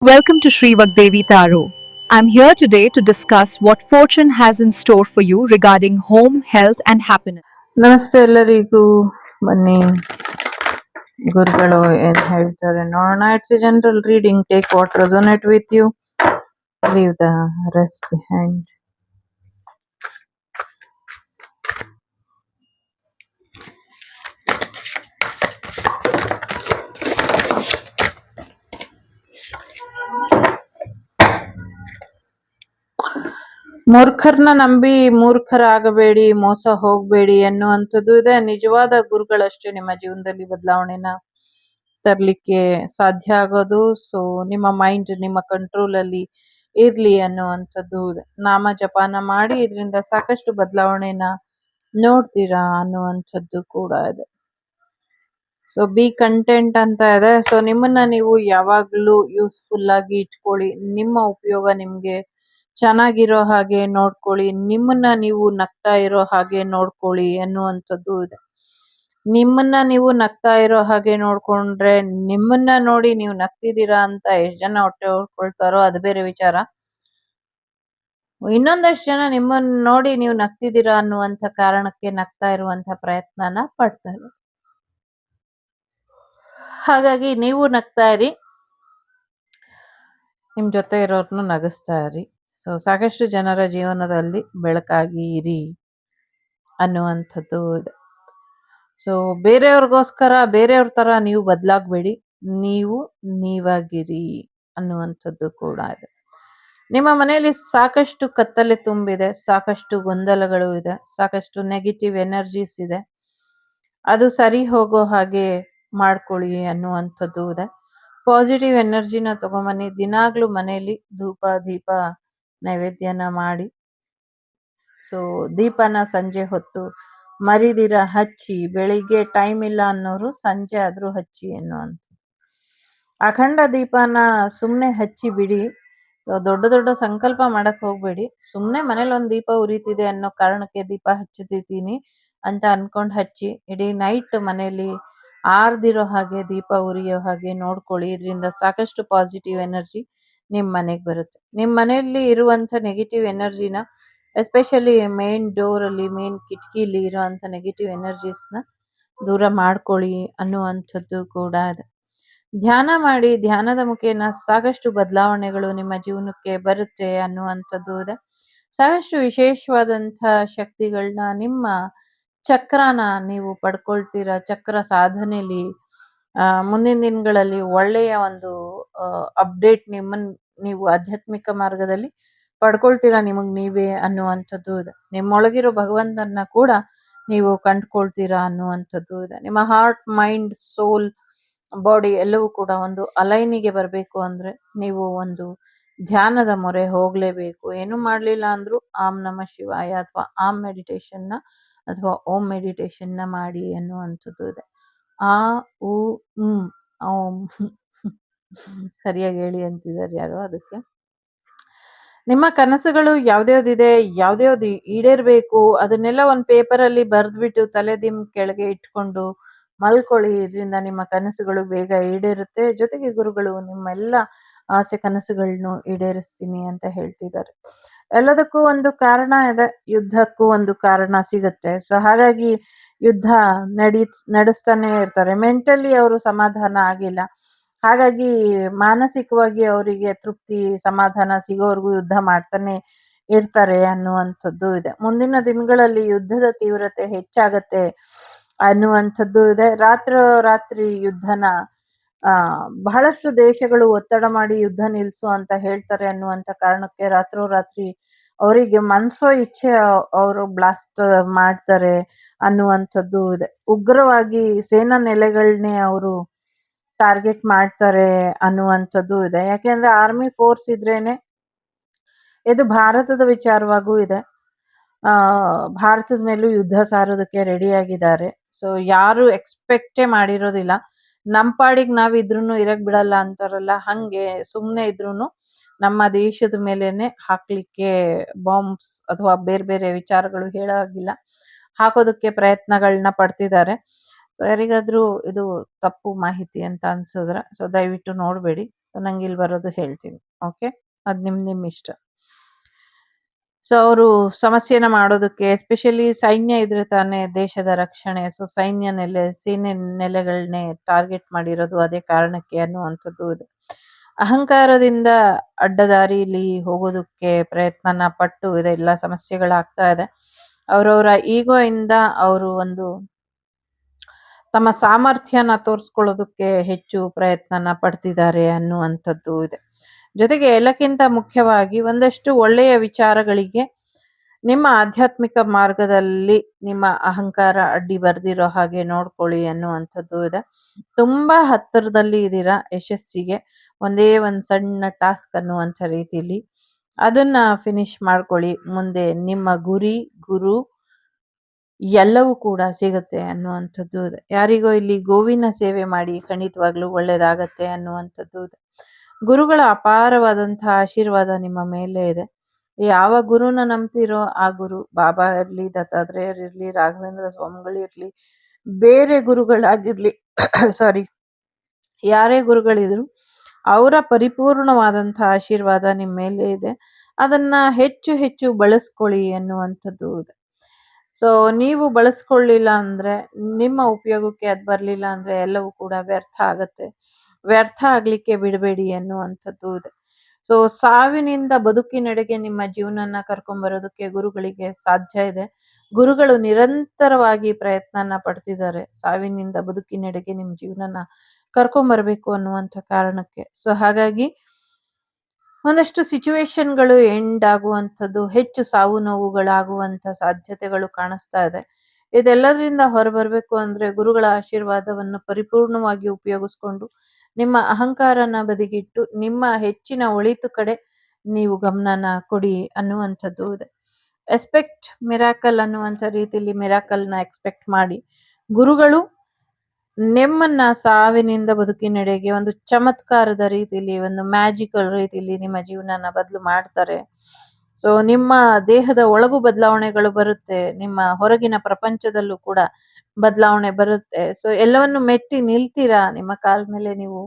Welcome to Sri Vagdevi Taro. I'm here today to discuss what fortune has in store for you regarding home, health, and happiness. ನಮಸ್ತೆ ಎಲ್ಲರಿಗೂ. ಬನ್ನಿ ಗುರುಗಳು ಏನ್ ಹೇಳ್ತಾರೆ ನೋಡೋಣ. It's a general reading. Take what resonate with you, leave the rest behind. ಮೂರ್ಖರನ್ನ ನಂಬಿ ಮೂರ್ಖರಾಗಬೇಡಿ, ಮೋಸ ಹೋಗ್ಬೇಡಿ ಅನ್ನುವಂಥದ್ದು ಇದೆ. ನಿಜವಾದ ಗುರುಗಳಷ್ಟೇ ನಿಮ್ಮ ಜೀವನದಲ್ಲಿ ಬದಲಾವಣೆನ ತರ್ಲಿಕ್ಕೆ ಸಾಧ್ಯ ಆಗೋದು. ಸೊ ನಿಮ್ಮ ಮೈಂಡ್ ನಿಮ್ಮ ಕಂಟ್ರೋಲ್ ಅಲ್ಲಿ ಇರ್ಲಿ ಅನ್ನುವಂಥದ್ದು ಇದೆ. ನಾಮ ಜಪಾನ ಮಾಡಿ ಇದರಿಂದ ಸಾಕಷ್ಟು ಬದಲಾವಣೆನ ನೋಡ್ತೀರಾ ಅನ್ನುವಂಥದ್ದು ಕೂಡ ಇದೆ. ಸೊ ಬಿ ಕಂಟೆಂಟ್ ಅಂತ ಇದೆ. ಸೊ ನಿಮ್ಮನ್ನ ನೀವು ಯಾವಾಗ್ಲೂ ಯೂಸ್ಫುಲ್ ಆಗಿ ಇಟ್ಕೊಳ್ಳಿ. ನಿಮ್ಮ ಉಪಯೋಗ ನಿಮ್ಗೆ ಚೆನ್ನಾಗಿರೋ ಹಾಗೆ ನೋಡ್ಕೊಳ್ಳಿ. ನಿಮ್ಮನ್ನ ನೀವು ನಗ್ತಾ ಇರೋ ಹಾಗೆ ನೋಡ್ಕೊಳ್ಳಿ ಅನ್ನುವಂಥದ್ದು ಇದೆ. ನಿಮ್ಮನ್ನ ನೀವು ನಗ್ತಾ ಇರೋ ಹಾಗೆ ನೋಡ್ಕೊಂಡ್ರೆ ನಿಮ್ಮನ್ನ ನೋಡಿ ನೀವು ನಗ್ತಿದ್ದೀರಾ ಅಂತ ಎಷ್ಟ್ ಜನ ಹೊಟ್ಟೆ ಹೊಡ್ಕೊಳ್ತಾರೋ ಅದು ಬೇರೆ ವಿಚಾರ. ಇನ್ನೊಂದಷ್ಟು ಜನ ನಿಮ್ಮನ್ನ ನೋಡಿ ನೀವು ನಗ್ತಿದ್ದೀರಾ ಅನ್ನುವಂಥ ಕಾರಣಕ್ಕೆ ನಗ್ತಾ ಇರುವಂತ ಪ್ರಯತ್ನನ ಪಡ್ತಾರೆ. ಹಾಗಾಗಿ ನೀವು ನಗ್ತಾ ಇರಿ, ನಿಮ್ ಜೊತೆ ಇರೋರ್ನು ನಗಿಸ್ತಾ ಇರಿ. ಸೊ ಸಾಕಷ್ಟು ಜನರ ಜೀವನದಲ್ಲಿ ಬೆಳಕಾಗಿ ಇರಿ ಅನ್ನುವಂಥದ್ದು ಇದೆ. ಸೊ ಬೇರೆಯವ್ರಿಗೋಸ್ಕರ ಬೇರೆಯವ್ರ ತರ ನೀವು ಬದಲಾಗಬೇಡಿ, ನೀವು ನೀವಾಗಿರಿ ಅನ್ನುವಂಥದ್ದು ಕೂಡ ಇದೆ. ನಿಮ್ಮ ಮನೆಯಲ್ಲಿ ಸಾಕಷ್ಟು ಕತ್ತಲೆ ತುಂಬಿದೆ, ಸಾಕಷ್ಟು ಗೊಂದಲಗಳು ಇದೆ, ಸಾಕಷ್ಟು ನೆಗೆಟಿವ್ ಎನರ್ಜೀಸ್ ಇದೆ. ಅದು ಸರಿ ಹೋಗೋ ಹಾಗೆ ಮಾಡ್ಕೊಳ್ಳಿ ಅನ್ನುವಂಥದ್ದು ಇದೆ. ಪಾಸಿಟಿವ್ ಎನರ್ಜಿನ ತಗೊಂಬನ್ನಿ. ದಿನಾಗ್ಲೂ ಮನೆಯಲ್ಲಿ ಧೂಪ ದೀಪ ನೈವೇದ್ಯನ ಮಾಡಿ, ಸೊ ದೀಪನ ಸಂಜೆ ಹೊತ್ತು ಮರಿದಿರ ಹಚ್ಚಿ, ಬೆಳಿಗ್ಗೆ ಟೈಮ್ ಇಲ್ಲ ಅನ್ನೋರು ಸಂಜೆ ಆದ್ರೂ ಹಚ್ಚಿ ಅನ್ನುವಂಥ. ಅಖಂಡ ದೀಪನ ಸುಮ್ನೆ ಹಚ್ಚಿ ಬಿಡಿ. ದೊಡ್ಡ ದೊಡ್ಡ ಸಂಕಲ್ಪ ಮಾಡಕ್ ಹೋಗ್ಬೇಡಿ. ಸುಮ್ನೆ ಮನೇಲಿ ಒಂದ್ ದೀಪ ಉರಿತಿದೆ ಅನ್ನೋ ಕಾರಣಕ್ಕೆ ದೀಪ ಹಚ್ಚತಿದ್ದೀನಿ ಅಂತ ಅನ್ಕೊಂಡ್ ಹಚ್ಚಿ. ಇಡೀ ನೈಟ್ ಮನೇಲಿ ಆರ್ದಿರೋ ಹಾಗೆ ದೀಪ ಉರಿಯೋ ಹಾಗೆ ನೋಡ್ಕೊಳ್ಳಿ. ಇದರಿಂದ ಸಾಕಷ್ಟು ಪಾಸಿಟಿವ್ ಎನರ್ಜಿ ನಿಮ್ ಮನೆಗೆ ಬರುತ್ತೆ. ನಿಮ್ ಮನೆಯಲ್ಲಿ ಇರುವಂತ ನೆಗೆಟಿವ್ ಎನರ್ಜಿನ, ಎಸ್ಪೆಷಲಿ ಮೇನ್ ಡೋರ್ ಅಲ್ಲಿ, ಮೇನ್ ಕಿಟಕಿಲಿ ಇರುವಂತ ನೆಗೆಟಿವ್ ಎನರ್ಜೀಸ್ನ ದೂರ ಮಾಡ್ಕೊಳ್ಳಿ ಅನ್ನುವಂಥದ್ದು ಕೂಡ ಇದೆ. ಧ್ಯಾನ ಮಾಡಿ, ಧ್ಯಾನದ ಮುಖೇನ ಸಾಕಷ್ಟು ಬದಲಾವಣೆಗಳು ನಿಮ್ಮ ಜೀವನಕ್ಕೆ ಬರುತ್ತೆ ಅನ್ನುವಂಥದ್ದು ಇದೆ. ಸಾಕಷ್ಟು ವಿಶೇಷವಾದಂಥ ಶಕ್ತಿಗಳನ್ನ, ನಿಮ್ಮ ಚಕ್ರನ ನೀವು ಪಡ್ಕೊಳ್ತೀರಾ. ಚಕ್ರ ಸಾಧನೆಯಲ್ಲಿ ಮುಂದಿನ ದಿನಗಳಲ್ಲಿ ಒಳ್ಳೆಯ ಒಂದು ಅಪ್ಡೇಟ್ ನಿಮ್ಮನ್ ನೀವು ಆಧ್ಯಾತ್ಮಿಕ ಮಾರ್ಗದಲ್ಲಿ ಪಡ್ಕೊಳ್ತೀರಾ ನಿಮಗ್ ನೀವೇ ಅನ್ನುವಂಥದ್ದು ಇದೆ. ನಿಮ್ಮೊಳಗಿರೋ ಭಗವಂತನ ಕೂಡ ನೀವು ಕಂಡ್ಕೊಳ್ತೀರಾ ಅನ್ನುವಂಥದ್ದು ಇದೆ. ನಿಮ್ಮ ಹಾರ್ಟ್, ಮೈಂಡ್, ಸೋಲ್, ಬಾಡಿ ಎಲ್ಲವೂ ಕೂಡ ಒಂದು ಅಲೈನಿಗೆ ಬರಬೇಕು ಅಂದ್ರೆ ನೀವು ಒಂದು ಧ್ಯಾನದ ಮೊರೆ ಹೋಗ್ಲೇಬೇಕು. ಏನು ಮಾಡ್ಲಿಲ್ಲ ಅಂದ್ರೂ ಆಮ್ ನಮ ಶಿವಾಯ ಅಥವಾ ಆಮ್ ಮೆಡಿಟೇಷನ್ನ ಅಥವಾ ಓಂ ಮೆಡಿಟೇಷನ್ನ ಮಾಡಿ ಅನ್ನುವಂಥದ್ದು ಇದೆ. ಆ ಉ ಓಂ ಸರಿಯಾಗಿ ಹೇಳಿ ಅಂತಿದ್ದಾರೆ ಯಾರು. ಅದಕ್ಕೆ ನಿಮ್ಮ ಕನಸುಗಳು ಯಾವ್ದ್ಯಾವ್ದಿದೆ, ಯಾವ್ದ್ಯಾವ್ದು ಈಡೇರ್ಬೇಕು, ಅದನ್ನೆಲ್ಲ ಒಂದ್ ಪೇಪರ್ ಅಲ್ಲಿ ಬರ್ದ್ಬಿಟ್ಟು ತಲೆ ಕೆಳಗೆ ಇಟ್ಕೊಂಡು ಮಲ್ಕೊಳ್ಳಿ. ಇದರಿಂದ ನಿಮ್ಮ ಕನಸುಗಳು ಬೇಗ ಈಡೇರುತ್ತೆ. ಜೊತೆಗೆ ಗುರುಗಳು ನಿಮ್ಮೆಲ್ಲ ಆಸೆ ಕನಸುಗಳನ್ನು ಈಡೇರಿಸ್ತೀನಿ ಅಂತ ಹೇಳ್ತಿದ್ದಾರೆ. ಎಲ್ಲದಕ್ಕೂ ಒಂದು ಕಾರಣ ಇದೆ, ಯುದ್ಧಕ್ಕೂ ಒಂದು ಕಾರಣ ಸಿಗುತ್ತೆ. ಸೊ ಹಾಗಾಗಿ ಯುದ್ಧ ನಡೆಸ್ತಾನೆ ಇರ್ತಾರೆ. ಮೆಂಟಲಿ ಅವರು ಸಮಾಧಾನ ಆಗಿಲ್ಲ, ಹಾಗಾಗಿ ಮಾನಸಿಕವಾಗಿ ಅವರಿಗೆ ತೃಪ್ತಿ ಸಮಾಧಾನ ಸಿಗೋವರೆಗೂ ಯುದ್ಧ ಮಾಡ್ತಾನೆ ಇರ್ತಾರೆ ಅನ್ನುವಂಥದ್ದು ಇದೆ. ಮುಂದಿನ ದಿನಗಳಲ್ಲಿ ಯುದ್ಧದ ತೀವ್ರತೆ ಹೆಚ್ಚಾಗತ್ತೆ ಅನ್ನುವಂಥದ್ದು ಇದೆ. ರಾತ್ರಿ ಯುದ್ಧನ ಬಹಳಷ್ಟು ದೇಶಗಳು ಒತ್ತಡ ಮಾಡಿ ಯುದ್ಧ ನಿಲ್ಸು ಅಂತ ಹೇಳ್ತಾರೆ ಅನ್ನುವಂಥ ಕಾರಣಕ್ಕೆ ರಾತ್ರೋರಾತ್ರಿ ಅವರಿಗೆ ಮನ್ಸೋ ಇಚ್ಛೆ ಅವರು ಬ್ಲಾಸ್ಟ್ ಮಾಡ್ತಾರೆ ಅನ್ನುವಂಥದ್ದು ಇದೆ. ಉಗ್ರವಾಗಿ ಸೇನಾ ನೆಲೆಗಳನ್ನೇ ಅವರು ಟಾರ್ಗೆಟ್ ಮಾಡ್ತಾರೆ ಅನ್ನುವಂಥದ್ದು ಇದೆ. ಯಾಕೆಂದ್ರೆ ಆರ್ಮಿ ಫೋರ್ಸ್ ಇದ್ರೇನೆ ಇದು ಭಾರತದ ವಿಚಾರವಾಗೂ ಇದೆ. ಭಾರತದ ಮೇಲೂ ಯುದ್ಧ ಸಾರೋದಕ್ಕೆ ರೆಡಿ ಆಗಿದ್ದಾರೆ. ಸೊ ಯಾರು ಎಕ್ಸ್ಪೆಕ್ಟೇ ಮಾಡಿರೋದಿಲ್ಲ. ನಮ್ ಪಾಡಿಗೆ ನಾವಿದ್ರೂನು ಇರಕ್ ಬಿಡಲ್ಲ ಅಂತಾರಲ್ಲ, ಹಂಗೆ ಸುಮ್ನೆ ಇದ್ರೂನು ನಮ್ಮ ದೇಶದ ಮೇಲೇನೆ ಹಾಕ್ಲಿಕ್ಕೆ ಬಾಂಬ್ಸ್ ಅಥವಾ ಬೇರೆ ಬೇರೆ ವಿಚಾರಗಳು ಹೇಳಾಗಿಲ್ಲ, ಹಾಕೋದಕ್ಕೆ ಪ್ರಯತ್ನಗಳನ್ನ ಪಡ್ತಿದ್ದಾರೆ. ಯಾರಿಗಾದ್ರೂ ಇದು ತಪ್ಪು ಮಾಹಿತಿ ಅಂತ ಅನ್ಸಿದ್ರೆ ಸೊ ದಯವಿಟ್ಟು ನೋಡ್ಬೇಡಿ. ನಂಗೆ ಇಲ್ಲಿ ಬರೋದು ಹೇಳ್ತೀನಿ. ಓಕೆ, ಅದು ನಿಮ್ಮ ಇಷ್ಟ. ಸೊ ಅವರು ಸಮಸ್ಯೆನ ಮಾಡೋದಕ್ಕೆ, ಎಸ್ಪೆಷಲಿ ಸೈನ್ಯ ಇದ್ರೆ ತಾನೇ ದೇಶದ ರಕ್ಷಣೆ. ಸೊ ಸೈನ್ಯ ಸೇನೆ ನೆಲೆಗಳನ್ನೇ ಟಾರ್ಗೆಟ್ ಮಾಡಿರೋದು ಅದೇ ಕಾರಣಕ್ಕೆ ಅನ್ನುವಂಥದ್ದು ಇದೆ. ಅಹಂಕಾರದಿಂದ ಅಡ್ಡದಾರಿಲಿ ಹೋಗೋದಕ್ಕೆ ಪ್ರಯತ್ನನ ಪಟ್ಟು ಇದೆಲ್ಲ ಸಮಸ್ಯೆಗಳಾಗ್ತಾ ಇದೆ. ಅವರವರ ಈಗೋ ಇಂದ ಅವರು ಒಂದು ತಮ್ಮ ಸಾಮರ್ಥ್ಯನ ತೋರಿಸ್ಕೊಳ್ಳೋದಕ್ಕೆ ಹೆಚ್ಚು ಪ್ರಯತ್ನನ ಪಡ್ತಿದ್ದಾರೆ ಅನ್ನುವಂಥದ್ದು ಇದೆ. ಜೊತೆಗೆ ಎಲ್ಲಕ್ಕಿಂತ ಮುಖ್ಯವಾಗಿ ಒಂದಷ್ಟು ಒಳ್ಳೆಯ ವಿಚಾರಗಳಿಗೆ ನಿಮ್ಮ ಆಧ್ಯಾತ್ಮಿಕ ಮಾರ್ಗದಲ್ಲಿ ನಿಮ್ಮ ಅಹಂಕಾರ ಅಡ್ಡಿ ಬರ್ದಿರೋ ಹಾಗೆ ನೋಡ್ಕೊಳ್ಳಿ ಅನ್ನುವಂಥದ್ದು ಇದೆ. ತುಂಬಾ ಹತ್ತಿರದಲ್ಲಿ ಇದ್ದೀರಾ ಯಶಸ್ಸಿಗೆ. ಒಂದೇ ಒಂದು ಸಣ್ಣ ಟಾಸ್ಕ್ ಅನ್ನುವಂಥ ರೀತಿಯಲ್ಲಿ ಅದನ್ನ ಫಿನಿಶ್ ಮಾಡ್ಕೊಳ್ಳಿ. ಮುಂದೆ ನಿಮ್ಮ ಗುರಿ, ಗುರು ಎಲ್ಲವೂ ಕೂಡ ಸಿಗುತ್ತೆ ಅನ್ನುವಂಥದ್ದು ಇದೆ. ಯಾರಿಗೋ ಇಲ್ಲಿ ಗೋವಿನ ಸೇವೆ ಮಾಡಿ, ಖಂಡಿತವಾಗ್ಲೂ ಒಳ್ಳೇದಾಗತ್ತೆ ಅನ್ನುವಂಥದ್ದು ಇದೆ. ಗುರುಗಳ ಅಪಾರವಾದಂತಹ ಆಶೀರ್ವಾದ ನಿಮ್ಮ ಮೇಲೆ ಇದೆ. ಯಾವ ಗುರುನ ನಂಬ್ತಿರೋ ಆ ಗುರು, ಬಾಬಾ ಇರ್ಲಿ, ದತ್ತಾತ್ರೇಯರಿರ್ಲಿ, ರಾಘವೇಂದ್ರ ಸ್ವಾಮಿಗಳಿರ್ಲಿ, ಬೇರೆ ಗುರುಗಳಾಗಿರ್ಲಿ ಸಾರಿ ಯಾರೇ ಗುರುಗಳಿದ್ರು ಅವರ ಪರಿಪೂರ್ಣವಾದಂತಹ ಆಶೀರ್ವಾದ ನಿಮ್ಮ ಮೇಲೆ ಇದೆ. ಅದನ್ನ ಹೆಚ್ಚು ಹೆಚ್ಚು ಬಳಸ್ಕೊಳ್ಳಿ ಅನ್ನುವಂಥದ್ದು ಇದೆ. ಸೊ ನೀವು ಬಳಸ್ಕೊಳ್ಳಿಲ್ಲ ಅಂದ್ರೆ, ನಿಮ್ಮ ಉಪಯೋಗಕ್ಕೆ ಅದು ಬರ್ಲಿಲ್ಲ ಅಂದ್ರೆ ಎಲ್ಲವೂ ಕೂಡ ವ್ಯರ್ಥ ಆಗತ್ತೆ. ವ್ಯರ್ಥ ಆಗ್ಲಿಕ್ಕೆ ಬಿಡಬೇಡಿ ಅನ್ನುವಂಥದ್ದು ಇದೆ. ಸೊ ಸಾವಿನಿಂದ ಬದುಕಿನೆಡೆಗೆ ನಿಮ್ಮ ಜೀವನನ ಕರ್ಕೊಂಡ್ಬರೋದಕ್ಕೆ ಗುರುಗಳಿಗೆ ಸಾಧ್ಯ ಇದೆ. ಗುರುಗಳು ನಿರಂತರವಾಗಿ ಪ್ರಯತ್ನನ ಪಡ್ತಿದ್ದಾರೆ ಸಾವಿನಿಂದ ಬದುಕಿನೆಡೆಗೆ ನಿಮ್ಮ ಜೀವನನ ಕರ್ಕೊಂಬರ್ಬೇಕು ಅನ್ನುವಂಥ ಕಾರಣಕ್ಕೆ. ಸೊ ಹಾಗಾಗಿ ಒಂದಷ್ಟು ಸಿಚುವೇಶನ್ಗಳು ಎಂಡ್ ಆಗುವಂಥದ್ದು, ಹೆಚ್ಚು ಸಾವು ನೋವುಗಳಾಗುವಂಥ ಸಾಧ್ಯತೆಗಳು ಕಾಣಿಸ್ತಾ ಇದೆ. ಇದೆಲ್ಲದರಿಂದ ಹೊರಬರ್ಬೇಕು ಅಂದ್ರೆ ಗುರುಗಳ ಆಶೀರ್ವಾದವನ್ನು ಪರಿಪೂರ್ಣವಾಗಿ ಉಪಯೋಗಿಸ್ಕೊಂಡು ನಿಮ್ಮ ಅಹಂಕಾರನ ಬದಿಗಿಟ್ಟು ನಿಮ್ಮ ಹೆಚ್ಚಿನ ಒಳಿತು ಕಡೆ ನೀವು ಗಮನನ ಕೊಡಿ ಅನ್ನುವಂಥದ್ದು ಇದೆ. ಎಕ್ಸ್ಪೆಕ್ಟ್ ಮಿರಾಕಲ್ ಅನ್ನುವಂಥ ರೀತಿಯಲ್ಲಿ ಮಿರಾಕಲ್ನ ಎಕ್ಸ್ಪೆಕ್ಟ್ ಮಾಡಿ. ಗುರುಗಳು ನಿಮ್ಮನ್ನ ಸಾವಿನಿಂದ ಬದುಕಿನೆಡೆಗೆ ಒಂದು ಚಮತ್ಕಾರದ ರೀತಿಯಲ್ಲಿ, ಒಂದು ಮ್ಯಾಜಿಕಲ್ ರೀತಿಯಲ್ಲಿ ನಿಮ್ಮ ಜೀವನನ ಬದಲು ಮಾಡ್ತಾರೆ. ಸೊ ನಿಮ್ಮ ದೇಹದ ಒಳಗೂ ಬದಲಾವಣೆಗಳು ಬರುತ್ತೆ, ನಿಮ್ಮ ಹೊರಗಿನ ಪ್ರಪಂಚದಲ್ಲೂ ಕೂಡ ಬದಲಾವಣೆ ಬರುತ್ತೆ. ಸೊ ಎಲ್ಲವನ್ನು ಮೆಟ್ಟಿ ನಿಲ್ತೀರಾ, ನಿಮ್ಮ ಕಾಲ ಮೇಲೆ ನೀವು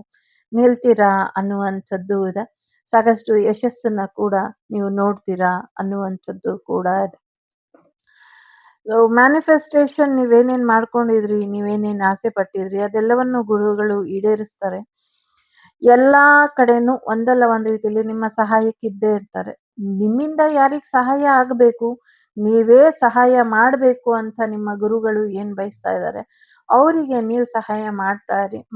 ನಿಲ್ತೀರಾ ಅನ್ನುವಂಥದ್ದು ಇದೆ. ಸಾಕಷ್ಟು ಯಶಸ್ಸನ್ನ ಕೂಡ ನೀವು ನೋಡ್ತೀರಾ ಅನ್ನುವಂಥದ್ದು ಕೂಡ ಇದೆ. ಮ್ಯಾನಿಫೆಸ್ಟೇಷನ್ ನೀವೇನೇನ್ ಮಾಡ್ಕೊಂಡಿದ್ರಿ, ನೀವೇನೇನ್ ಆಸೆ ಪಟ್ಟಿದ್ರಿ ಅದೆಲ್ಲವನ್ನು ಗುರುಗಳು ಈಡೇರಿಸ್ತಾರೆ. ಎಲ್ಲಾ ಕಡೆನೂ ಒಂದಲ್ಲ ಒಂದ್ ರೀತಿಯಲ್ಲಿ ನಿಮ್ಮ ಸಹಾಯಕ್ಕಿದ್ದೇ ಇರ್ತಾರೆ. ನಿಮ್ಮಿಂದ ಯಾರಿಗ್ ಸಹಾಯ ಆಗ್ಬೇಕು, ನೀವೇ ಸಹಾಯ ಮಾಡ್ಬೇಕು ಅಂತ ನಿಮ್ಮ ಗುರುಗಳು ಏನ್ ಬಯಸ್ತಾ ಇದ್ದಾರೆ ಅವರಿಗೆ ನೀವು ಸಹಾಯ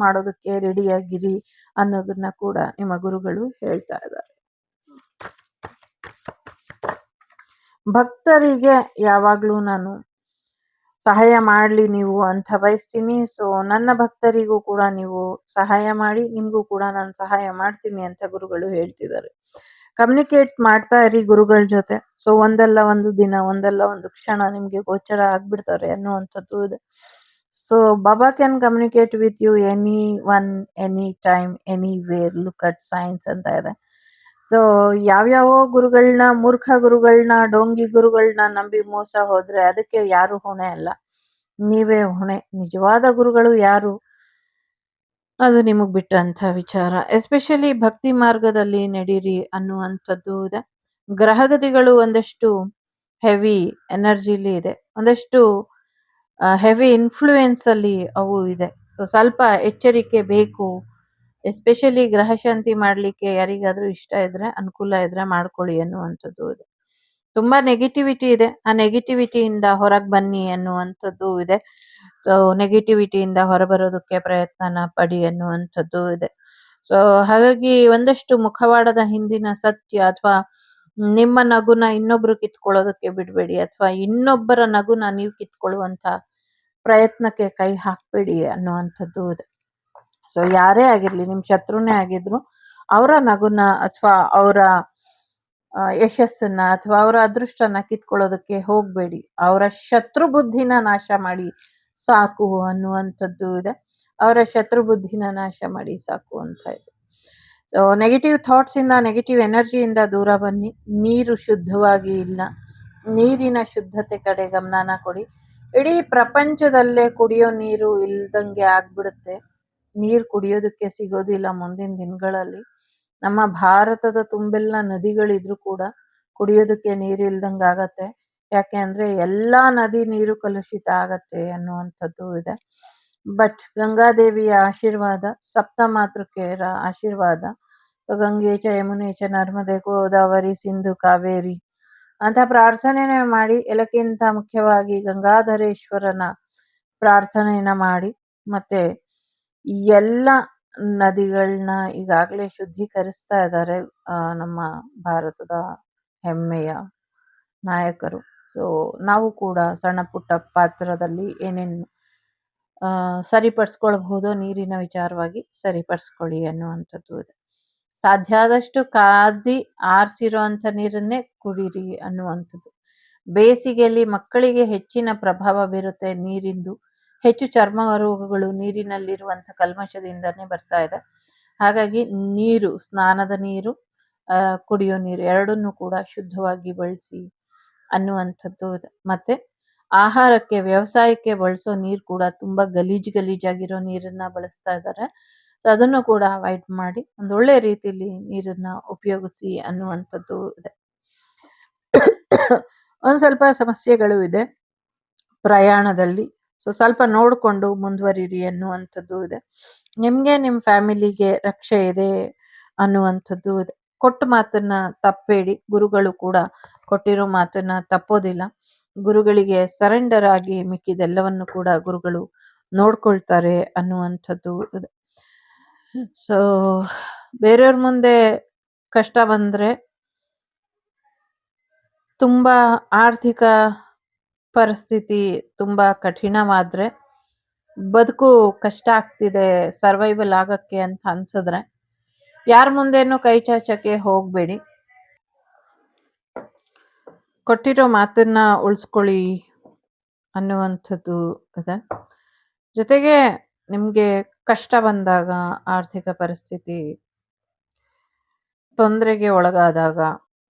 ಮಾಡೋದಕ್ಕೆ ರೆಡಿಯಾಗಿರಿ ಅನ್ನೋದನ್ನ ಕೂಡ ನಿಮ್ಮ ಗುರುಗಳು ಹೇಳ್ತಾ ಇದ್ದಾರೆ. ಭಕ್ತರಿಗೆ ಯಾವಾಗ್ಲೂ ನಾನು ಸಹಾಯ ಮಾಡ್ಲಿ ನೀವು ಅಂತ ಬಯಸ್ತೀನಿ. ಸೊ ನನ್ನ ಭಕ್ತರಿಗೂ ಕೂಡ ನೀವು ಸಹಾಯ ಮಾಡಿ, ನಿಮ್ಗೂ ಕೂಡ ನಾನು ಸಹಾಯ ಮಾಡ್ತೀನಿ ಅಂತ ಗುರುಗಳು ಹೇಳ್ತಿದ್ದಾರೆ. ಕಮ್ಯುನಿಕೇಟ್ ಮಾಡ್ತಾ ಇರಿ ಗುರುಗಳ ಜೊತೆ. ಸೊ ಒಂದಲ್ಲ ಒಂದು ದಿನ, ಒಂದಲ್ಲ ಒಂದು ಕ್ಷಣ ನಿಮ್ಗೆ ಗೋಚರ ಆಗ್ಬಿಡ್ತಾರೆ ಅನ್ನುವಂಥದ್ದು ಇದೆ. So Baba can communicate with you any one, any time, anywhere. Look at science ಅಂತ ಇದೆ. ಸೊ ಯಾವ್ಯಾವ ಗುರುಗಳನ್ನ, ಮೂರ್ಖ ಗುರುಗಳನ್ನ, ಡೋಂಗಿ ಗುರುಗಳನ್ನ ನಂಬಿ ಮೋಸ ಹೋದ್ರೆ ಅದಕ್ಕೆ ಯಾರು ಹೊಣೆ ಅಲ್ಲ, ನೀವೇ ಹೊಣೆ. ನಿಜವಾದ ಗುರುಗಳು ಯಾರು ಅದು ನಿಮಗ್ ಬಿಟ್ಟಂತ ವಿಚಾರ. ಎಸ್ಪೆಷಲಿ ಭಕ್ತಿ ಮಾರ್ಗದಲ್ಲಿ ನಡೀರಿ ಅನ್ನುವಂಥದ್ದು ಇದೆ. ಗ್ರಹಗತಿಗಳು ಒಂದಷ್ಟು ಹೆವಿ ಎನರ್ಜಿಲಿ ಇದೆ, ಒಂದಷ್ಟು ಹೆವಿ ಇನ್ಫ್ಲೂಯೆನ್ಸ್ ಅಲ್ಲಿ ಅವು ಇದೆ. ಸೊ ಸ್ವಲ್ಪ ಎಚ್ಚರಿಕೆ ಬೇಕು. ಎಸ್ಪೆಷಲಿ ಗ್ರಹ ಶಾಂತಿ ಮಾಡ್ಲಿಕ್ಕೆ ಯಾರಿಗಾದ್ರೂ ಇಷ್ಟ ಇದ್ರೆ, ಅನುಕೂಲ ಇದ್ರೆ ಮಾಡ್ಕೊಳ್ಳಿ ಅನ್ನುವಂಥದ್ದು ಇದೆ. ತುಂಬಾ ನೆಗೆಟಿವಿಟಿ ಇದೆ, ಆ ನೆಗೆಟಿವಿಟಿಯಿಂದ ಹೊರಗೆ ಬನ್ನಿ ಅನ್ನುವಂಥದ್ದು ಇದೆ. ಸೊ ನೆಗೆಟಿವಿಟಿಯಿಂದ ಹೊರಬರೋದಕ್ಕೆ ಪ್ರಯತ್ನನ ಪಡಿ ಅನ್ನುವಂಥದ್ದು ಇದೆ. ಸೊ ಹಾಗಾಗಿ ಒಂದಷ್ಟು ಮುಖವಾಡದ ಹಿಂದಿನ ಸತ್ಯ ಅಥವಾ ನಿಮ್ಮ ನಗುನ ಇನ್ನೊಬ್ರು ಕಿತ್ಕೊಳ್ಳೋದಕ್ಕೆ ಬಿಡ್ಬೇಡಿ, ಅಥವಾ ಇನ್ನೊಬ್ಬರ ನಗುನ ನೀವು ಕಿತ್ಕೊಳ್ಳುವಂತ ಪ್ರಯತ್ನಕ್ಕೆ ಕೈ ಹಾಕ್ಬೇಡಿ ಅನ್ನುವಂಥದ್ದು ಇದೆ. ಸೊ ಯಾರೇ ಆಗಿರ್ಲಿ, ನಿಮ್ ಶತ್ರುನೇ ಆಗಿದ್ರು ಅವರ ನಗುನ ಅಥವಾ ಅವರ ಯಶಸ್ಸನ್ನ ಅಥವಾ ಅವರ ಅದೃಷ್ಟನ ಕಿತ್ಕೊಳ್ಳೋದಕ್ಕೆ ಹೋಗ್ಬೇಡಿ. ಅವರ ಶತ್ರು ಬುದ್ಧಿನ ನಾಶ ಮಾಡಿ ಸಾಕು ಅನ್ನುವಂಥದ್ದು ಇದೆ. ಅವರ ಶತ್ರು ಬುದ್ಧಿನ ನಾಶ ಮಾಡಿ ಸಾಕು ಅಂತ ಇದೆ. ಸೊ ನೆಗೆಟಿವ್ ಥಾಟ್ಸ್ ಇಂದ, ನೆಗೆಟಿವ್ ಎನರ್ಜಿಯಿಂದ ದೂರ ಬನ್ನಿ. ನೀರು ಶುದ್ಧವಾಗಿ ಇಲ್ಲ, ನೀರಿನ ಶುದ್ಧತೆ ಕಡೆ ಗಮನನ ಕೊಡಿ. ಇಡೀ ಪ್ರಪಂಚದಲ್ಲೇ ಕುಡಿಯೋ ನೀರು ಇಲ್ದಂಗೆ ಆಗ್ಬಿಡುತ್ತೆ. ನೀರು ಕುಡಿಯೋದಕ್ಕೆ ಸಿಗೋದಿಲ್ಲ ಮುಂದಿನ ದಿನಗಳಲ್ಲಿ. ನಮ್ಮ ಭಾರತದ ತುಂಬೆಲ್ಲ ನದಿಗಳಿದ್ರು ಕೂಡ ಕುಡಿಯೋದಕ್ಕೆ ನೀರು ಇಲ್ದಂಗೆ ಆಗತ್ತೆ. ಯಾಕೆ ಅಂದ್ರೆ ಎಲ್ಲಾ ನದಿ ನೀರು ಕಲುಷಿತ ಆಗತ್ತೆ ಅನ್ನುವಂಥದ್ದು ಇದೆ. ಬಟ್ ಗಂಗಾದೇವಿಯ ಆಶೀರ್ವಾದ, ಸಪ್ತ ಮಾತೃಕೆಯರ ಆಶೀರ್ವಾದ, ಗಂಗೆ ಚ ಯಮುನೆ ಚ ನರ್ಮದೆ ಗೋದಾವರಿ ಸಿಂಧು ಕಾವೇರಿ ಅಂತ ಪ್ರಾರ್ಥನೆನ ಮಾಡಿ, ಎಲ್ಲಕ್ಕಿಂತ ಮುಖ್ಯವಾಗಿ ಗಂಗಾಧರೇಶ್ವರನ ಪ್ರಾರ್ಥನೆಯನ್ನ ಮಾಡಿ, ಮತ್ತೆ ಎಲ್ಲ ನದಿಗಳನ್ನ ಈಗಾಗಲೇ ಶುದ್ಧೀಕರಿಸ್ತಾ ಇದ್ದಾರೆ ನಮ್ಮ ಭಾರತದ ಹೆಮ್ಮೆಯ ನಾಯಕರು. ಸೊ ನಾವು ಕೂಡ ಸಣ್ಣ ಪುಟ್ಟ ಪಾತ್ರದಲ್ಲಿ ಏನೇನು ಸರಿಪಡಿಸ್ಕೊಳ್ಬಹುದೋ ನೀರಿನ ವಿಚಾರವಾಗಿ ಸರಿಪಡಿಸ್ಕೊಳ್ಳಿ ಅನ್ನುವಂಥದ್ದು ಇದೆ. ಸಾಧ್ಯ ಆದಷ್ಟು ಕಾದಿ ಆರಿಸಿರೋ ಅಂಥ ನೀರನ್ನೇ ಕುಡೀರಿ ಅನ್ನುವಂಥದ್ದು. ಬೇಸಿಗೆಯಲ್ಲಿ ಮಕ್ಕಳಿಗೆ ಹೆಚ್ಚಿನ ಪ್ರಭಾವ ಬೀರುತ್ತೆ ನೀರಿಂದು. ಹೆಚ್ಚು ಚರ್ಮ ರೋಗಗಳು ನೀರಿನಲ್ಲಿರುವಂಥ ಕಲ್ಮಶದಿಂದನೇ ಬರ್ತಾ ಇದೆ. ಹಾಗಾಗಿ ನೀರು, ಸ್ನಾನದ ನೀರು, ಕುಡಿಯೋ ನೀರು ಎರಡನ್ನೂ ಕೂಡ ಶುದ್ಧವಾಗಿ ಬಳಸಿ ಅನ್ನುವಂಥದ್ದು ಇದೆ. ಮತ್ತೆ ಆಹಾರಕ್ಕೆ, ವ್ಯವಸಾಯಕ್ಕೆ ಬಳಸೋ ನೀರು ಕೂಡ ತುಂಬಾ ಗಲೀಜಾಗಿರೋ ನೀರನ್ನ ಬಳಸ್ತಾ ಇದ್ದಾರೆ. ಅದನ್ನು ಕೂಡ ಅವಾಯ್ಡ್ ಮಾಡಿ ಒಂದೊಳ್ಳೆ ರೀತಿಯಲ್ಲಿ ನೀರನ್ನ ಉಪಯೋಗಿಸಿ ಅನ್ನುವಂಥದ್ದು ಇದೆ. ಒಂದ್ ಸ್ವಲ್ಪ ಸಮಸ್ಯೆಗಳು ಇದೆ ಪ್ರಯಾಣದಲ್ಲಿ. ಸೊ ಸ್ವಲ್ಪ ನೋಡ್ಕೊಂಡು ಮುಂದುವರಿರಿ ಅನ್ನುವಂಥದ್ದು ಇದೆ. ನಿಮ್ಗೆ ನಿಮ್ಮ ಫ್ಯಾಮಿಲಿಗೆ ರಕ್ಷೆ ಇದೆ ಅನ್ನುವಂಥದ್ದು ಇದೆ. ಕೊಟ್ಟ ಮಾತನ್ನ ತಪ್ಪಬೇಡಿ. ಗುರುಗಳು ಕೂಡ ಕೊಟ್ಟಿರೋ ಮಾತನ್ನ ತಪ್ಪೋದಿಲ್ಲ. ಗುರುಗಳಿಗೆ ಸರೆಂಡರ್ ಆಗಿ ಮಿಕ್ಕಿದೆಲ್ಲವನ್ನು ಕೂಡ ಗುರುಗಳು ನೋಡ್ಕೊಳ್ತಾರೆ ಅನ್ನುವಂಥದ್ದು ಇದೆ. ಸೊ ಬೇರೆಯವ್ರ ಮುಂದೆ ಕಷ್ಟ ಬಂದ್ರೆ, ತುಂಬಾ ಆರ್ಥಿಕ ಪರಿಸ್ಥಿತಿ ತುಂಬಾ ಕಠಿಣವಾದ್ರೆ, ಬದುಕು ಕಷ್ಟ ಆಗ್ತಿದೆ ಸರ್ವೈವಲ್ ಆಗಕ್ಕೆ ಅಂತ ಅನ್ಸಿದ್ರೆ, ಯಾರ ಮುಂದೇನು ಕೈ ಚಾಚಕ್ಕೆ ಹೋಗ್ಬೇಡಿ. ಕೊಟ್ಟಿರೋ ಮಾತನ್ನ ಉಳಿಸ್ಕೊಳ್ಳಿ ಅನ್ನುವಂಥದ್ದು ಇದೆ. ಜೊತೆಗೆ ನಿಮ್ಗೆ ಕಷ್ಟ ಬಂದಾಗ, ಆರ್ಥಿಕ ಪರಿಸ್ಥಿತಿ ತೊಂದರೆಗೆ ಒಳಗಾದಾಗ,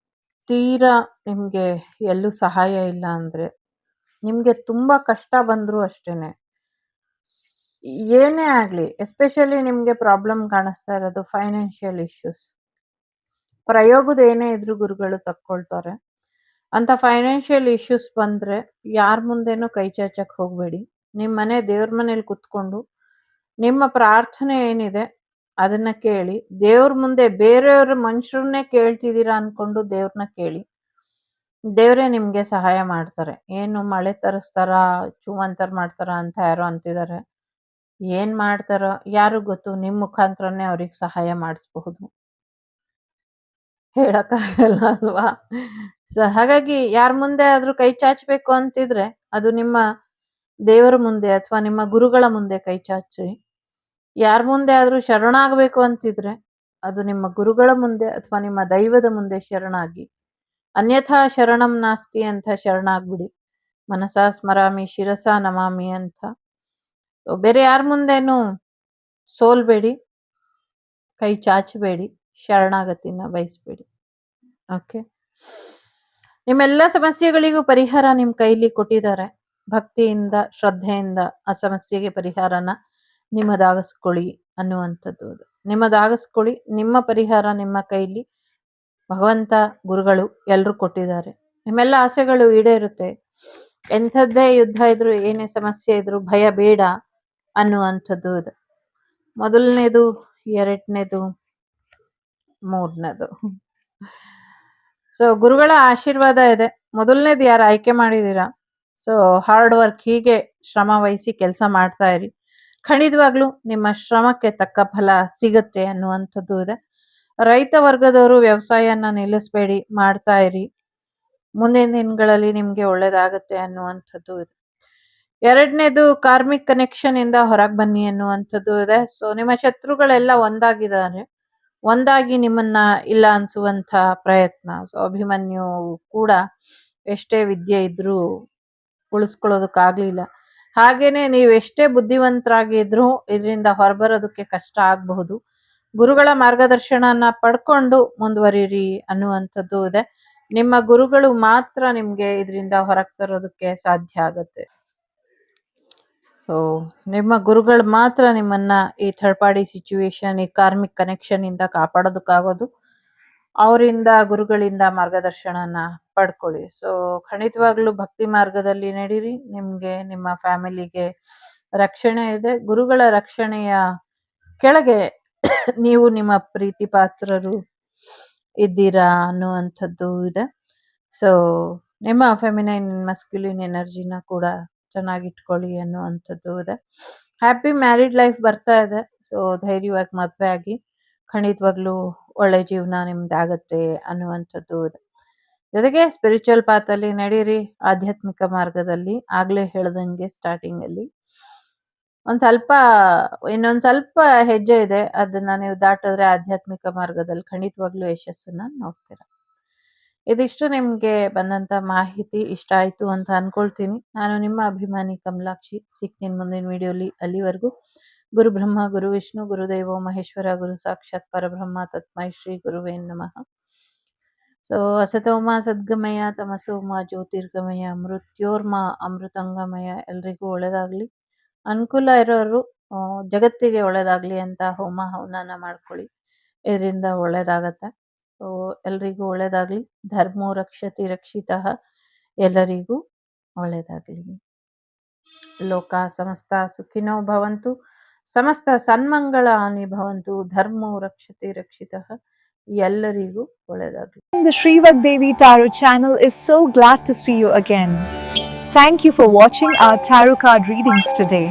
ತೀರಾ ನಿಮ್ಗೆ ಎಲ್ಲೂ ಸಹಾಯ ಇಲ್ಲ ಅಂದ್ರೆ, ನಿಮ್ಗೆ ತುಂಬಾ ಕಷ್ಟ ಬಂದ್ರು ಅಷ್ಟೇನೆ, ಏನೇ ಆಗ್ಲಿ, ಎಸ್ಪೆಷಲಿ ನಿಮ್ಗೆ ಪ್ರಾಬ್ಲಮ್ ಕಾಣಿಸ್ತಾ ಇರೋದು ಫೈನಾನ್ಷಿಯಲ್ ಇಶ್ಯೂಸ್, ಪ್ರಯೋಗದ ಏನೇ ಇದ್ರು ಗುರುಗಳು ತಕ್ಕೊಳ್ತಾರೆ. ಅಂತ ಫೈನಾನ್ಷಿಯಲ್ ಇಶ್ಯೂಸ್ ಬಂದ್ರೆ ಯಾರ ಮುಂದೆನೂ ಕೈ ಚಾಚಕ್ ಹೋಗ್ಬೇಡಿ. ನಿಮ್ಮ ಮನೆ ದೇವ್ರ ಮನೇಲಿ ಕುತ್ಕೊಂಡು ನಿಮ್ಮ ಪ್ರಾರ್ಥನೆ ಏನಿದೆ ಅದನ್ನ ಕೇಳಿ. ದೇವ್ರ ಮುಂದೆ ಬೇರೆಯವ್ರ ಮನುಷ್ಯರನ್ನೇ ಕೇಳ್ತಿದ್ದೀರಾ ಅನ್ಕೊಂಡು ದೇವ್ರನ್ನ ಕೇಳಿ. ದೇವ್ರೇ ನಿಮ್ಗೆ ಸಹಾಯ ಮಾಡ್ತಾರೆ. ಏನು ಮಳೆ ತರಿಸ್ತಾರ, ಚೂವಂತರ್ ಮಾಡ್ತಾರ ಅಂತ ಯಾರೋ ಅಂತಿದ್ದಾರೆ. ಏನ್ ಮಾಡ್ತಾರೋ ಯಾರು ಗೊತ್ತು. ನಿಮ್ ಮುಖಾಂತರನೇ ಅವ್ರಿಗೆ ಸಹಾಯ ಮಾಡಿಸ್ಬಹುದು, ಹೇಳಕ್ಕಾಗಲ್ಲ ಅಲ್ವಾ? ಸೊ ಹಾಗಾಗಿ ಯಾರ ಮುಂದೆ ಆದ್ರೂ ಕೈ ಚಾಚಬೇಕು ಅಂತಿದ್ರೆ ಅದು ನಿಮ್ಮ ದೇವರ ಮುಂದೆ ಅಥವಾ ನಿಮ್ಮ ಗುರುಗಳ ಮುಂದೆ ಕೈ ಚಾಚಿ. ಯಾರ ಮುಂದೆ ಆದ್ರೂ ಶರಣಾಗಬೇಕು ಅಂತಿದ್ರೆ ಅದು ನಿಮ್ಮ ಗುರುಗಳ ಮುಂದೆ ಅಥವಾ ನಿಮ್ಮ ದೈವದ ಮುಂದೆ ಶರಣಾಗಿ. ಅನ್ಯಥಾ ಶರಣಂ ನಾಸ್ತಿ ಅಂತ ಶರಣಾಗ್ಬಿಡಿ. ಮನಸಾ ಸ್ಮರಾಮಿ ಶಿರಸ ನಮಾಮಿ ಅಂತ. ಬೇರೆ ಯಾರ ಮುಂದೇನು ಸೋಲ್ಬೇಡಿ, ಕೈ ಚಾಚಬೇಡಿ, ಶರಣಾಗತಿನ ಬಯಸ್ಬೇಡಿ. ಓಕೆ, ನಿಮ್ಮೆಲ್ಲ ಸಮಸ್ಯೆಗಳಿಗೂ ಪರಿಹಾರ ನಿಮ್ ಕೈಲಿ ಕೊಟ್ಟಿದ್ದಾರೆ. ಭಕ್ತಿಯಿಂದ, ಶ್ರದ್ಧೆಯಿಂದ ಆ ಸಮಸ್ಯೆಗೆ ಪರಿಹಾರನ ನಿಮ್ಮದಾಗಿಸ್ಕೊಳ್ಳಿ ಅನ್ನುವಂಥದ್ದು. ನಿಮ್ಮದಾಗಿಸ್ಕೊಳ್ಳಿ. ನಿಮ್ಮ ಪರಿಹಾರ ನಿಮ್ಮ ಕೈಲಿ ಭಗವಂತ, ಗುರುಗಳು ಎಲ್ರು ಕೊಟ್ಟಿದ್ದಾರೆ. ನಿಮ್ಮೆಲ್ಲ ಆಸೆಗಳು ಈಡೇರುತ್ತೆ. ಎಂಥದ್ದೇ ಯುದ್ಧ ಇದ್ರು, ಏನೇ ಸಮಸ್ಯೆ ಇದ್ರು ಭಯ ಬೇಡ ಅನ್ನುವಂಥದ್ದು ಇದೆ. ಮೊದಲನೇದು, ಎರಡನೇದು, ಮೂರನೇದು. ಸೊ ಗುರುಗಳ ಆಶೀರ್ವಾದ ಇದೆ. ಮೊದಲನೇದು ಯಾರು ಆಯ್ಕೆ ಮಾಡಿದೀರಾ, ಸೊ ಹಾರ್ಡ್ ವರ್ಕ್, ಹೀಗೆ ಶ್ರಮ ವಹಿಸಿ ಕೆಲಸ ಮಾಡ್ತಾ ಇರಿ. ಖಂಡಿತವಾಗ್ಲೂ ನಿಮ್ಮ ಶ್ರಮಕ್ಕೆ ತಕ್ಕ ಫಲ ಸಿಗುತ್ತೆ ಅನ್ನುವಂಥದ್ದು ಇದೆ. ರೈತ ವರ್ಗದವರು ವ್ಯವಸಾಯನ ನಿಲ್ಲಿಸ್ಬೇಡಿ, ಮಾಡ್ತಾ ಇರಿ. ಮುಂದಿನ ದಿನಗಳಲ್ಲಿ ನಿಮ್ಗೆ ಒಳ್ಳೇದಾಗತ್ತೆ ಅನ್ನುವಂಥದ್ದು ಇದೆ. ಎರಡನೇದು, ಕಾರ್ಮಿಕ್ ಕನೆಕ್ಷನ್ ಇಂದ ಹೊರಗೆ ಬನ್ನಿ ಅನ್ನುವಂಥದ್ದು ಇದೆ. ಸೊ ನಿಮ್ಮ ಶತ್ರುಗಳೆಲ್ಲ ಒಂದಾಗಿದ್ದಾರೆ, ಒಂದಾಗಿ ನಿಮ್ಮನ್ನ ಇಲ್ಲ ಅನ್ಸುವಂತ ಪ್ರಯತ್ನ. ಸೊ ಅಭಿಮನ್ಯು ಕೂಡ ಎಷ್ಟೇ ವಿದ್ಯೆ ಇದ್ರೂ ಉಳಿಸ್ಕೊಳ್ಳೋದಕ್ಕಾಗ್ಲಿಲ್ಲ. ಹಾಗೇನೆ ನೀವು ಎಷ್ಟೇ ಬುದ್ಧಿವಂತರಾಗಿದ್ರು ಇದರಿಂದ ಹೊರಬರೋದಕ್ಕೆ ಕಷ್ಟ ಆಗಬಹುದು. ಗುರುಗಳ ಮಾರ್ಗದರ್ಶನನ ಪಡ್ಕೊಂಡು ಮುಂದುವರಿರಿ ಅನ್ನುವಂಥದ್ದು ಇದೆ. ನಿಮ್ಮ ಗುರುಗಳು ಮಾತ್ರ ನಿಮ್ಗೆ ಇದರಿಂದ ಹೊರಗೆ ತರೋದಕ್ಕೆ ಸಾಧ್ಯ ಆಗತ್ತೆ. ಸೊ ನಿಮ್ಮ ಗುರುಗಳು ಮಾತ್ರ ನಿಮ್ಮನ್ನ ಈ ಥರ್ಡ್ ಪಾರ್ಟಿ ಸಿಚುವೇಶನ್, ಈ ಕಾರ್ಮಿಕ್ ಕನೆಕ್ಷನ್ ಇಂದ ಕಾಪಾಡೋದಕ್ಕಾಗೋದು. ಅವರಿಂದ, ಗುರುಗಳಿಂದ ಮಾರ್ಗದರ್ಶನನ ಪಡ್ಕೊಳ್ಳಿ. ಸೊ ಖಂಡಿತವಾಗ್ಲೂ ಭಕ್ತಿ ಮಾರ್ಗದಲ್ಲಿ ನಡೀರಿ. ನಿಮ್ಗೆ, ನಿಮ್ಮ ಫ್ಯಾಮಿಲಿಗೆ ರಕ್ಷಣೆ ಇದೆ. ಗುರುಗಳ ರಕ್ಷಣೆಯ ಕೆಳಗೆ ನೀವು ನಿಮ್ಮ ಪ್ರೀತಿ ಪಾತ್ರರು ಇದ್ದೀರಾ ಅನ್ನುವಂಥದ್ದು ಇದೆ. ಸೊ ನಿಮ್ಮ ಫೆಮಿನೈನ್ ಮಸ್ಕ್ಯುಲಿನ್ ಎನರ್ಜಿನ ಕೂಡ ಚೆನ್ನಾಗಿಟ್ಕೊಳ್ಳಿ ಅನ್ನುವಂಥದ್ದು ಇದೆ. ಹ್ಯಾಪಿ ಮ್ಯಾರಿಡ್ ಲೈಫ್ ಬರ್ತಾ ಇದೆ. ಸೊ ಧೈರ್ಯವಾಗಿ ಮದುವೆ ಆಗಿ ಖಂಡಿತವಾಗ್ಲೂ ಒಳ್ಳೆ ಜೀವನ ನಿಮ್ದಾಗತ್ತೆ ಅನ್ನುವಂಥದ್ದು ಇದೆ. ಜೊತೆಗೆ ಸ್ಪಿರಿಚುವಲ್ ಪಾತಲ್ಲಿ ನಡೀರಿ, ಆಧ್ಯಾತ್ಮಿಕ ಮಾರ್ಗದಲ್ಲಿ. ಆಗ್ಲೇ ಹೇಳ್ದಂಗೆ ಸ್ಟಾರ್ಟಿಂಗ್ ಅಲ್ಲಿ ಇನ್ನೊಂದ್ ಸ್ವಲ್ಪ ಹೆಜ್ಜೆ ಇದೆ. ಅದನ್ನ ನೀವು ದಾಟಿದ್ರೆ ಆಧ್ಯಾತ್ಮಿಕ ಮಾರ್ಗದಲ್ಲಿ ಖಂಡಿತವಾಗ್ಲೂ ಯಶಸ್ಸನ್ನ ನೋಡ್ತೀರಾ. ಇದಿಷ್ಟು ನಿಮ್ಗೆ ಬಂದಂತ ಮಾಹಿತಿ ಇಷ್ಟ ಆಯ್ತು ಅಂತ ಅನ್ಕೊಳ್ತೀನಿ. ನಾನು ನಿಮ್ಮ ಅಭಿಮಾನಿ ಕಮಲಾಕ್ಷಿ. ಸಿಗ್ತೀನಿ ಮುಂದಿನ ವಿಡಿಯೋಲಿ. ಅಲ್ಲಿವರೆಗೂ ಗುರು ಬ್ರಹ್ಮ, ಗುರು ವಿಷ್ಣು, ಗುರುದೇವೋ ಮಹೇಶ್ವರ, ಗುರು ಸಾಕ್ಷಾತ್ ಪರಬ್ರಹ್ಮ, ತಸ್ಮೈ ಶ್ರೀ ಗುರುವೇ ನಮಃ. ಸೊ ಅಸತೋಮ ಸದ್ಗಮಯ, ತಮಸೋಮ ಜ್ಯೋತಿರ್ಗಮಯ, ಮೃತ್ಯೋರ್ಮ ಅಮೃತಂಗಮಯ. ಎಲ್ರಿಗೂ ಒಳ್ಳೇದಾಗ್ಲಿ. ಅನುಕೂಲ ಇರೋರು ಜಗತ್ತಿಗೆ ಒಳ್ಳೇದಾಗ್ಲಿ ಅಂತ ಹೋಮ ಹವನನ ಮಾಡ್ಕೊಳ್ಳಿ. ಇದರಿಂದ ಒಳ್ಳೇದಾಗತ್ತೆ. ಸೊ ಎಲ್ರಿಗೂ ಒಳ್ಳೇದಾಗ್ಲಿ. ಧರ್ಮೋ ರಕ್ಷತಿ ರಕ್ಷಿತಃ. ಎಲ್ಲರಿಗೂ ಒಳ್ಳೇದಾಗ್ಲಿ. ಲೋಕ ಸಮಸ್ತ ಸುಖಿನೋ ಭವಂತು. ಸಮಸ್ತ ಸನ್ಮಂಗಳಾನಿ ಭವಂತು. ಧರ್ಮೋ ರಕ್ಷತಿ ರಕ್ಷಿತಃ. ಎಲ್ಲರಿಗೂ ಒಳ್ಳೇದಾಗ್ಲಿ. The Shrivak Devi Tarot channel is so glad to see you again. Thank you for watching our tarot card readings today.